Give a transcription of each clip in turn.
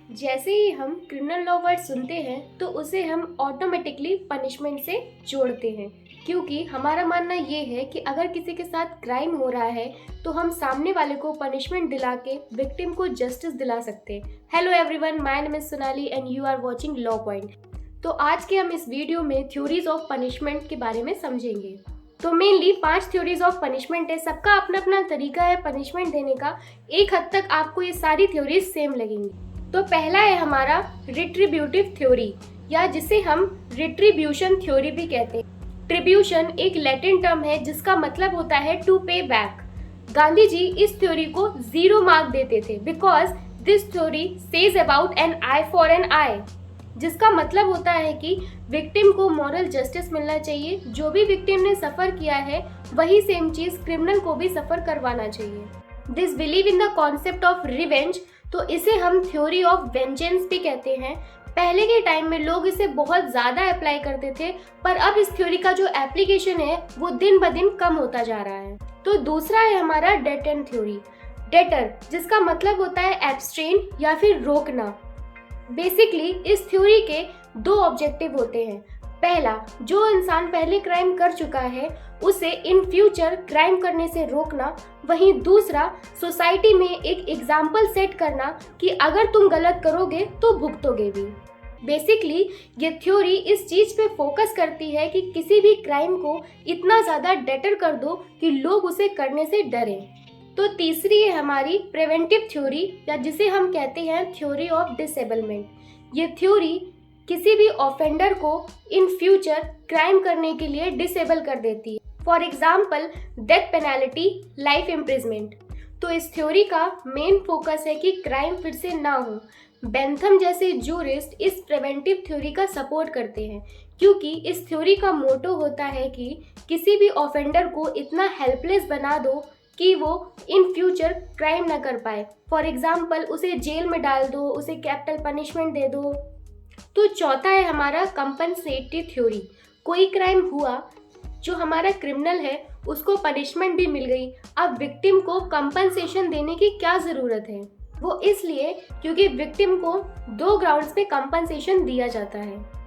जैसे ही हम criminal law word सुनते हैं तो उसे हम ऑटोमेटिकली पनिशमेंट से जोड़ते हैं, क्योंकि हमारा मानना ये है कि अगर किसी के साथ क्राइम हो रहा है तो हम सामने वाले को पनिशमेंट दिला के विक्टिम को जस्टिस दिला सकते हैं। Hello everyone, my name is Sonali and you are watching law point. तो आज के हम इस वीडियो में थ्योरीज ऑफ पनिशमेंट के बारे में समझेंगे। तो मेनली 5 थ्योरीज ऑफ पनिशमेंट है, सबका अपना अपना तरीका है पनिशमेंट देने का। एक हद तक आपको ये सारी थ्योरीज सेम लगेंगी। तो पहला है हमारा रिट्रीब्यूटिव थ्योरी, या जिसे हम रिट्रीब्यूशन थ्योरी भी कहते हैं। ट्रिब्यूशन एक लैटिन टर्म है जिसका मतलब होता है टू पे बैक। गांधी जी इस थ्योरी को 0 मार्क देते थे because this theory says about an eye for an eye, जिसका मतलब होता है कि विक्टिम को मॉरल जस्टिस मिलना चाहिए। जो भी विक्टिम ने सफर किया है वही सेम चीज क्रिमिनल को भी सफर करवाना चाहिए। This believe in the concept of revenge, तो इसे हम थ्योरी ऑफ वेंजेंस भी कहते हैं। पहले के टाइम में लोग इसे बहुत ज़्यादा अप्लाई करते थे, पर अब इस थ्योरी का जो एप्लीकेशन है वो दिन ब दिन कम होता जा रहा है। तो दूसरा है हमारा डेटेंट थ्योरी। डेटर जिसका मतलब होता है एब्स्ट्रेन या फिर रोकना। बेसिकली इस थ्योरी के 2 ऑब्जेक्टिव होते हैं। पहला, जो इंसान पहले क्राइम कर चुका है उसे इन फ्यूचर क्राइम करने से रोकना। वहीं दूसरा, सोसाइटी में एक एग्जाम्पल सेट करना कि अगर तुम गलत करोगे तो भुगतोगे भी। बेसिकली ये थ्योरी इस चीज पे फोकस करती है कि किसी भी क्राइम को इतना ज्यादा डेटर कर दो कि लोग उसे करने से डरें। तो तीसरी है हमारी प्रिवेंटिव थ्योरी, या जिसे हम कहते हैं थ्योरी ऑफ डिसेबलमेंट। ये थ्योरी किसी भी ऑफेंडर को इन फ्यूचर क्राइम करने के लिए डिसेबल कर देती है। For example death penalty, life imprisonment. तो इस थ्योरी का मेन फोकस है कि क्राइम फिर से ना हो। बेंथम जैसे जूरिस्ट इस प्रिवेंटिव थ्योरी का सपोर्ट करते हैं, क्योंकि इस थ्योरी का मोटो होता है कि किसी भी ऑफेंडर को इतना हेल्पलेस बना दो कि वो इन फ्यूचर क्राइम ना कर पाए। फॉर एग्जाम्पल उसे जेल में डाल दो, उसे कैपिटल पनिशमेंट दे दो। तो चौथा है हमारा कंपनसेटरी थ्योरी। कोई क्राइम हुआ, जो हमारा क्रिमिनल है उसको पनिशमेंट भी मिल गई, अब विक्टिम को कंपनसेशन देने की क्या ज़रूरत है? वो इसलिए क्योंकि विक्टिम को 2 ग्राउंड्स पे कंपनसेशन दिया जाता है।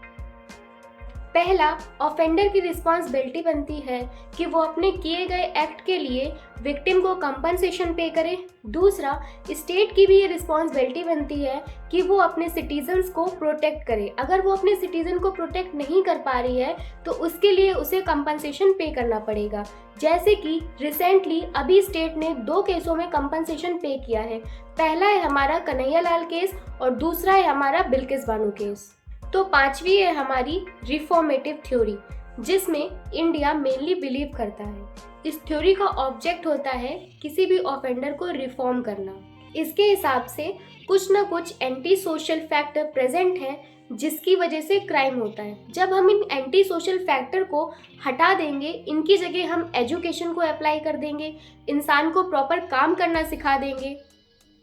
पहला, ऑफेंडर की रिस्पॉन्सिबिलिटी बनती है कि वो अपने किए गए एक्ट के लिए विक्टिम को कंपनसेशन पे करे। दूसरा, स्टेट की भी ये रिस्पॉन्सिबिलिटी बनती है कि वो अपने सिटीजन्स को प्रोटेक्ट करे। अगर वो अपने सिटीजन को प्रोटेक्ट नहीं कर पा रही है तो उसके लिए उसे कंपनसेशन पे करना पड़ेगा। जैसे कि रिसेंटली अभी स्टेट ने 2 केसों में कंपनसेशन पे किया है। पहला है हमारा कन्हैया लाल केस और दूसरा है हमारा बिल्किस बानो केस। तो 5वीं है हमारी रिफॉर्मेटिव थ्योरी, जिसमें इंडिया मेनली बिलीव करता है। इस थ्योरी का ऑब्जेक्ट होता है किसी भी ऑफेंडर को रिफॉर्म करना। इसके हिसाब से कुछ ना कुछ एंटी सोशल फैक्टर प्रेजेंट है जिसकी वजह से क्राइम होता है। जब हम इन एंटी सोशल फैक्टर को हटा देंगे, इनकी जगह हम एजुकेशन को अप्लाई कर देंगे, इंसान को प्रॉपर काम करना सिखा देंगे,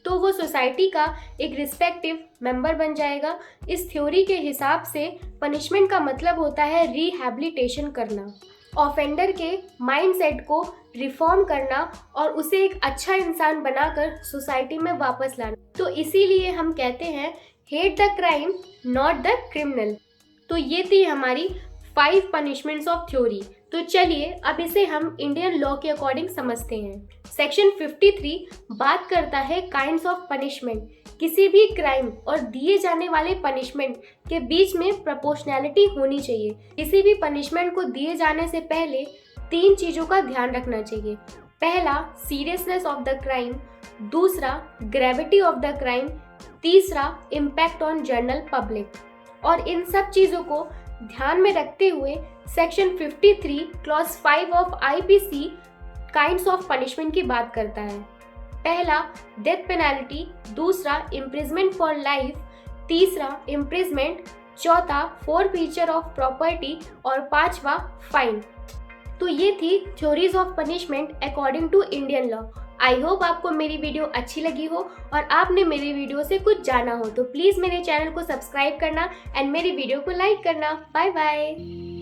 तो वो सोसाइटी का एक रिस्पेक्टिव मेंबर बन जाएगा। इस थ्योरी के हिसाब से पनिशमेंट का मतलब होता है रिहैबिलिटेशन करना, ऑफेंडर के माइंडसेट को रिफॉर्म करना और उसे एक अच्छा इंसान बनाकर सोसाइटी में वापस लाना। तो इसीलिए हम कहते हैं hate the crime not the criminal. तो ये थी हमारी 5 पनिशमेंट्स ऑफ थ्योरी। तो चलिए अब इसे हम इंडियन लॉ के अकॉर्डिंग समझते हैं। सेक्शन 53 बात करता है काइंड्स ऑफ पनिशमेंट। किसी भी क्राइम और दिए जाने वाले पनिशमेंट के बीच में प्रोपोर्शनैलिटी होनी चाहिए। किसी भी पनिशमेंट को दिए जाने से पहले 3 चीज़ों का ध्यान रखना चाहिए। पहला, सीरियसनेस ऑफ द क्राइम। दूसरा, ग्रेविटी ऑफ द क्राइम। तीसरा, इम्पैक्ट ऑन जनरल पब्लिक। और इन सब चीज़ों को ध्यान में रखते हुए section 53 clause 5 of IPC kinds of punishment की बात करता है। पहला, डेथ पेनल्टी। दूसरा, इम्प्रिजमेंट फॉर लाइफ। तीसरा, इम्प्रिजमेंट। चौथा, फॉरफीचर ऑफ प्रॉपर्टी। और 5वां, फाइन। तो ये थी theories of punishment according to Indian law. I hope आपको मेरी वीडियो अच्छी लगी हो और आपने मेरी वीडियो से कुछ जाना हो, तो प्लीज़ मेरे चैनल को सब्सक्राइब करना एंड मेरी वीडियो को लाइक करना। Bye bye.